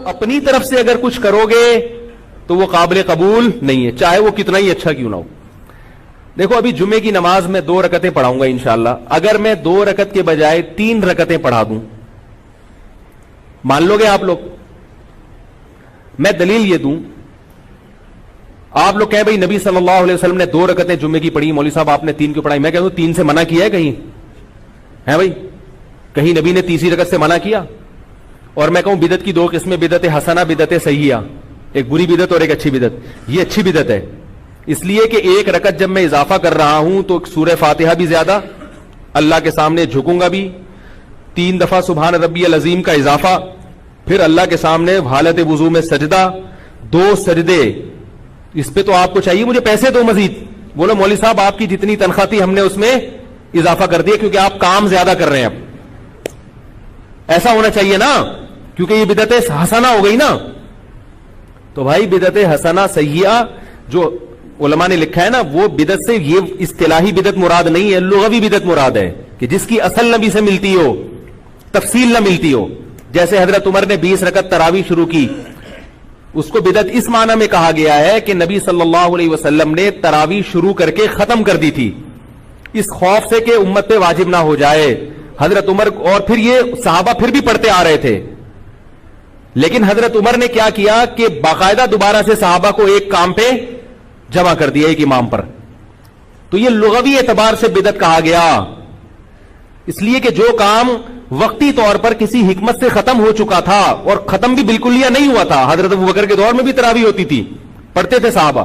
اپنی طرف سے اگر کچھ کرو گے تو وہ قابل قبول نہیں ہے، چاہے وہ کتنا ہی اچھا کیوں نہ ہو. دیکھو ابھی جمعے کی نماز میں 2 رکعتیں پڑھاؤں گا انشاءاللہ. اگر میں 2 رکعت کے بجائے 3 رکعتیں پڑھا دوں، مان لو گے آپ لوگ؟ میں دلیل یہ دوں، آپ لوگ کہیں بھائی نبی صلی اللہ علیہ وسلم نے 2 رکعتیں جمعے کی پڑھی، مولوی صاحب آپ نے 3 کیوں پڑھائی؟ میں کہتا ہوں 3 سے منع کیا ہے کہیں؟ ہے بھائی کہیں نبی نے تیسری رکعت سے منع کیا؟ اور میں کہوں بدعت کی 2 قسمیں، بدعت حسنہ، بدعت سیئہ، ایک بری بدعت اور ایک اچھی بدعت. یہ اچھی بدعت ہے اس لیے کہ 1 رکعت جب میں اضافہ کر رہا ہوں تو سورہ فاتحہ بھی زیادہ، اللہ کے سامنے جھکوں گا بھی، 3 دفعہ سبحان ربی العظیم کا اضافہ، پھر اللہ کے سامنے حالت وضو میں سجدہ، 2 سجدے. اس پہ تو آپ کو چاہیے مجھے پیسے دو مزید. بولو مولوی صاحب آپ کی جتنی تنخواہ تھی ہم نے اس میں اضافہ کر دیا کیونکہ آپ کام زیادہ کر رہے ہیں. اب ایسا ہونا چاہیے نا، کیونکہ یہ بدعت حسنہ ہو گئی نا. تو بھائی بدعت حسنہ سیئہ جو علماء نے لکھا ہے نا، وہ بدعت سے یہ اصطلاحی بدعت مراد نہیں ہے، لغوی بدعت مراد ہے کہ جس کی اصل نبی سے ملتی ہو، تفصیل نہ ملتی ہو. جیسے حضرت عمر نے 20 رکعت تراویح شروع کی، اس کو بدعت اس معنی میں کہا گیا ہے کہ نبی صلی اللہ علیہ وسلم نے تراویح شروع کر کے ختم کر دی تھی اس خوف سے کہ امت پہ واجب نہ ہو جائے. حضرت عمر، اور پھر یہ صحابہ پھر بھی پڑھتے آ رہے تھے، لیکن حضرت عمر نے کیا کیا کہ باقاعدہ دوبارہ سے صحابہ کو ایک کام پہ جمع کر دیا، ایک امام پر. تو یہ لغوی اعتبار سے بدعت کہا گیا، اس لیے کہ جو کام وقتی طور پر کسی حکمت سے ختم ہو چکا تھا، اور ختم بھی بالکل یا نہیں ہوا تھا. حضرت ابوبکر کے دور میں بھی تراویح ہوتی تھی، پڑھتے تھے صحابہ،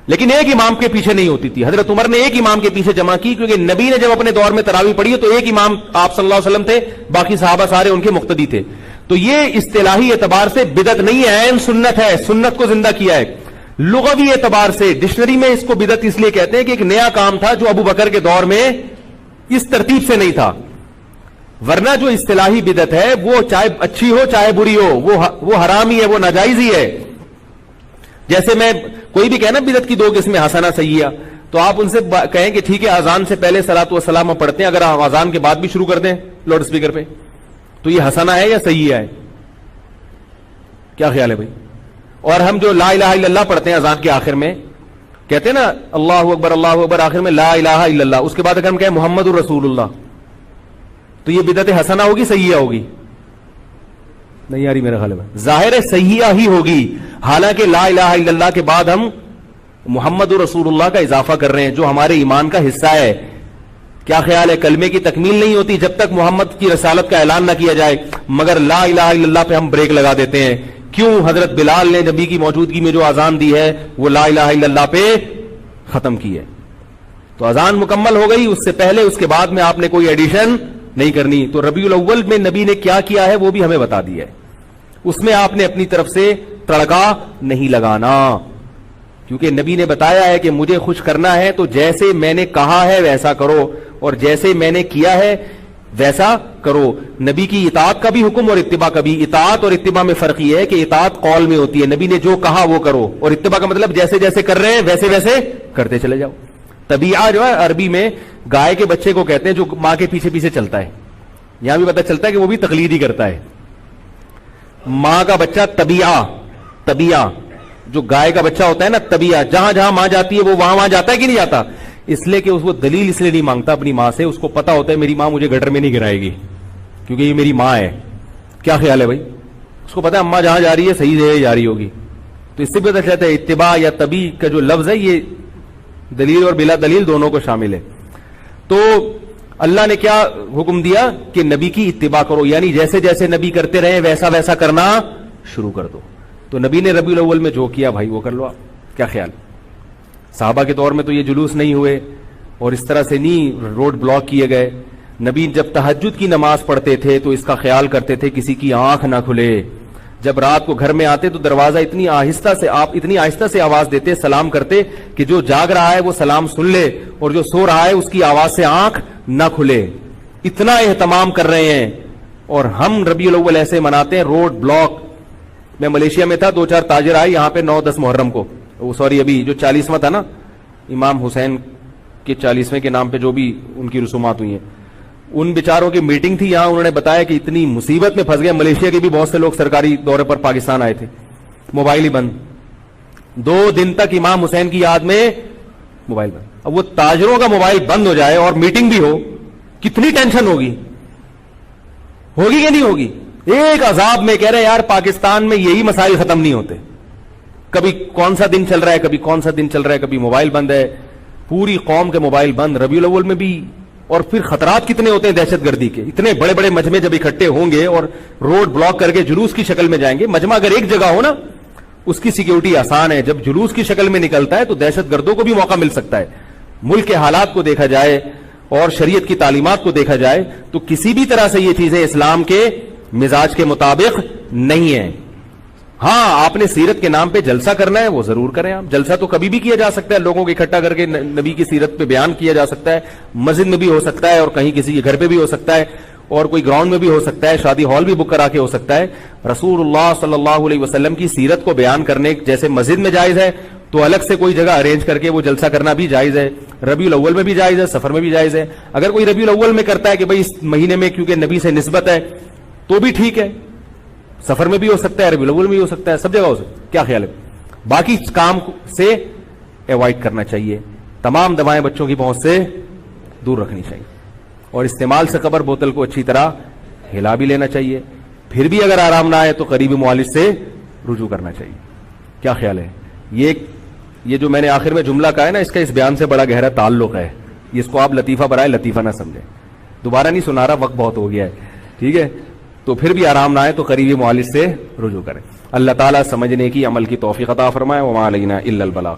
لیکن ایک امام کے پیچھے نہیں ہوتی تھی. حضرت عمر نے ایک امام کے پیچھے جمع کی کیونکہ نبی نے جب اپنے دور میں تراویح پڑھی تو ایک امام آپ صلی اللہ علیہ وسلم تھے، باقی صحابہ سارے ان کے مقتدی تھے. تو یہ اصطلاحی اعتبار سے بدعت نہیں ہے، عین سنت ہے، سنت کو زندہ کیا ہے. لغوی اعتبار سے ڈکشنری میں اس کو بدعت اس لیے کہتے ہیں کہ ایک نیا کام تھا جو ابو بکر کے دور میں اس ترتیب سے نہیں تھا. ورنہ جو اصطلاحی بدعت ہے وہ چاہے اچھی ہو چاہے بری ہو، وہ حرام ہی ہے، وہ ناجائز ہی ہے. جیسے میں کوئی بھی کہنا بدعت کی 2 قسمیں حسنہ سیئہ، تو آپ ان سے کہیں کہ ٹھیک ہے اذان سے پہلے صلاۃ والسلام ہم پڑھتے ہیں، اگر ہم اذان کے بعد بھی شروع کر دیں لاؤڈ اسپیکر پہ تو یہ حسنہ ہے یا سیئہ ہے؟ کیا خیال ہے بھائی؟ اور ہم جو لا الہ الا اللہ پڑھتے ہیں اذان کے آخر میں، کہتے ہیں نا اللہ اکبر، آخر میں لا الہ الا اللہ، اس کے بعد اگر ہم کہیں محمد الرسول اللہ، تو یہ بدعت حسنہ ہوگی سیئہ ہوگی؟ نہیں آ رہی میرا خیال ہے، ظاہر ہے سیئہ ہی ہوگی. حالانکہ لا الہ الا اللہ کے بعد ہم محمد رسول اللہ کا اضافہ کر رہے ہیں جو ہمارے ایمان کا حصہ ہے. کیا خیال ہے؟ کلمے کی تکمیل نہیں ہوتی جب تک محمد کی رسالت کا اعلان نہ کیا جائے، مگر لا الہ الا اللہ پہ ہم بریک لگا دیتے ہیں. کیوں؟ حضرت بلال نے نبی کی موجودگی میں جو اذان دی ہے وہ لا الہ الا اللہ پہ ختم کی ہے. تو اذان مکمل ہو گئی، اس سے پہلے اس کے بعد میں آپ نے کوئی ایڈیشن نہیں کرنی. تو ربیع الاول میں نبی نے کیا کیا ہے وہ بھی ہمیں بتا دیا ہے، اس میں آپ نے اپنی طرف سے تڑکا نہیں لگانا، کیونکہ نبی نے بتایا ہے کہ مجھے خوش کرنا ہے تو جیسے میں نے کہا ہے ویسا کرو، اور جیسے میں نے کیا ہے ویسا کرو. نبی کی اطاعت کا بھی حکم اور اتباع کا بھی. اطاعت اور اتباع میں فرق یہ ہے کہ اطاعت قول میں ہوتی ہے، نبی نے جو کہا وہ کرو، اور اتباع کا مطلب جیسے جیسے کر رہے ہیں ویسے ویسے کرتے چلے جاؤ. طبیعہ جو ہے عربی میں گائے کے بچے کو کہتے ہیں جو ماں کے پیچھے پیچھے چلتا ہے. یہاں بھی پتہ چلتا ہے کہ وہ بھی تقلید ہی کرتا ہے. ماں کا بچہ طبیعہ جو گائے کا بچہ ہوتا ہے نا، طبیعہ جہاں جہاں ماں جاتی ہے وہ وہاں جاتا ہے کہ نہیں جاتا؟ اس لیے کہ اس کو دلیل اس لیے نہیں مانگتا اپنی ماں سے، اس کو پتا ہوتا ہے میری ماں مجھے گٹر میں نہیں گرائے گی کیونکہ یہ میری ماں ہے. کیا خیال ہے بھائی؟ اس کو پتا ہے اماں جہاں جا رہی ہے صحیح سے جا رہی ہوگی. تو اس سے پتا چلتا ہے اتباع یا طبیع کا جو لفظ ہے یہ دلیل اور بلا دلیل دونوں کو شامل ہے. تو اللہ نے کیا حکم دیا کہ نبی کی اتباع کرو، یعنی جیسے جیسے نبی کرتے رہے ویسا ویسا کرنا شروع کر دو. تو نبی نے ربیع الاول میں جو کیا بھائی وہ کر لو. آپ کیا خیال؟ صحابہ کے دور میں تو یہ جلوس نہیں ہوئے اور اس طرح سے نہیں روڈ بلاک کیے گئے. نبی جب تہجد کی نماز پڑھتے تھے تو اس کا خیال کرتے تھے کسی کی آنکھ نہ کھلے. جب رات کو گھر میں آتے تو دروازہ اتنی آہستہ سے آواز دیتے، سلام کرتے کہ جو جاگ رہا ہے وہ سلام سن لے اور جو سو رہا ہے اس کی آواز سے آنکھ نہ کھلے. اتنا اہتمام کر رہے ہیں اور ہم ربیع الاول ایسے مناتے ہیں روڈ بلاک. میں ملیشیا میں تھا، 2-4 تاجر آئے یہاں پہ 9-10 محرم کو، ابھی جو 40واں تھا نا امام حسین کے 40ویں کے نام پہ جو بھی ان کی رسومات ہوئی ہیں، ان بیچاروں کی میٹنگ تھی یہاں, انہوں نے بتایا کہ اتنی مصیبت میں پھنس گئے. ملیشیا کے بھی بہت سے لوگ سرکاری دورے پر پاکستان آئے تھے, موبائل ہی بند, 2 دن تک امام حسین کی یاد میں موبائل بند. اب وہ تاجروں کا موبائل بند ہو جائے اور میٹنگ بھی ہو, کتنی ٹینشن ہوگی کہ نہیں ہوگی؟ ایک عذاب میں کہہ رہے یار پاکستان میں یہی مسائل ختم نہیں ہوتے. کبھی کون سا دن چل رہا ہے, کبھی کون سا دن چل رہا ہے, کبھی موبائل بند ہے, پوری قوم کے موبائل بند, ربیع الاول میں بھی. اور پھر خطرات کتنے ہوتے ہیں دہشت گردی کے, اتنے بڑے بڑے مجمع جب اکٹھے ہوں گے اور روڈ بلاک کر کے جلوس کی شکل میں جائیں گے. مجمع اگر ایک جگہ ہو نا اس کی سیکیورٹی آسان ہے, جب جلوس کی شکل میں نکلتا ہے تو دہشت گردوں کو بھی موقع مل سکتا ہے. ملک کے حالات کو دیکھا جائے اور شریعت کی تعلیمات کو دیکھا جائے تو کسی بھی طرح سے یہ چیزیں اسلام کے مزاج کے مطابق نہیں ہیں. ہاں آپ نے سیرت کے نام پہ جلسہ کرنا ہے وہ ضرور کریں. آپ جلسہ تو کبھی بھی کیا جا سکتا ہے, لوگوں کو اکٹھا کر کے نبی کی سیرت پہ بیان کیا جا سکتا ہے, مسجد میں بھی ہو سکتا ہے اور کہیں کسی کے گھر پہ بھی ہو سکتا ہے اور کوئی گراؤنڈ میں بھی ہو سکتا ہے, شادی ہال بھی بک کرا کے ہو سکتا ہے. رسول اللہ صلی اللہ علیہ وسلم کی سیرت کو بیان کرنے جیسے مسجد میں جائز ہے تو الگ سے کوئی جگہ ارینج کر کے وہ جلسہ کرنا بھی جائز ہے. ربیع الاول میں بھی جائز ہے, سفر میں بھی جائز ہے. اگر کوئی ربیع الاول میں کرتا ہے کہ بھائی اس مہینے میں کیونکہ نبی سے نسبت ہے تو بھی ٹھیک ہے, سفر میں بھی ہو سکتا ہے, ربیع الاول میں بھی ہو سکتا ہے, سب جگہ ہو سکتا ہے. کیا خیال ہے؟ باقی کام سے ایوائڈ کرنا چاہیے, تمام دوائیں بچوں کی پہنچ سے دور رکھنی چاہیے اور استعمال سے قبل بوتل کو اچھی طرح ہلا بھی لینا چاہیے. پھر بھی اگر آرام نہ آئے تو قریبی معالج سے رجوع کرنا چاہیے. کیا خیال ہے؟ یہ جو میں نے آخر میں جملہ کہا ہے نا, اس کا اس بیان سے بڑا گہرا تعلق ہے. اس کو آپ لطیفہ برائے لطیفہ نہ سمجھیں. دوبارہ نہیں سنا رہا, وقت بہت ہو گیا ہے, ٹھیک ہے؟ تو پھر بھی آرام نہ آئے تو قریبی معالج سے رجوع کریں. اللہ تعالیٰ سمجھنے کی عمل کی توفیق عطا فرمائے. وما علینا الا البلاغ.